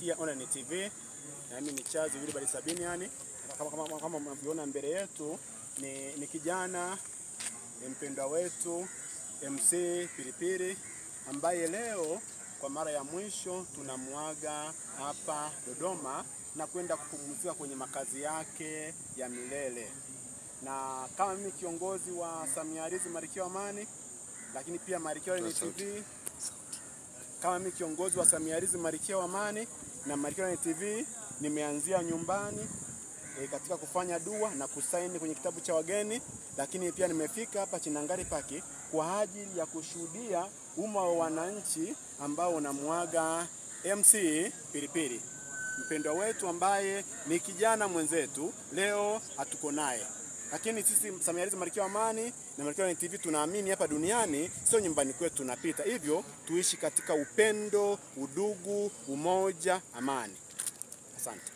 Malkia Online TV. Na mimi ni Chazi Wilbard Sabini yani. Kama mnavyoona mbele yetu ni kijana mpendwa wetu MC Pilipili ambaye leo kwa mara ya mwisho tunamuaga hapa Dodoma na kwenda kupumzika kwenye makazi yake ya milele. Na kama mimi kiongozi wa Samiarizi Malkia wa Amani, lakini pia Malkia Online TV, kama mimi kiongozi wa Samiarizi Malkia wa Amani na Malkia Online TV, nimeanzia nyumbani katika kufanya dua na kusaini kwenye kitabu cha wageni, lakini pia nimefika hapa Chinangari Park kwa ajili ya kushuhudia umma wa wananchi ambao unamuaga MC Pilipili, mpendwa wetu ambaye ni kijana mwenzetu. Leo hatuko naye, lakini sisi Samiarizi Malkia wa Amani na Malkia Online TV tunaamini hapa duniani sio nyumbani kwetu tunapita, hivyo tuishi katika upendo, udugu, umoja, amani. Asante.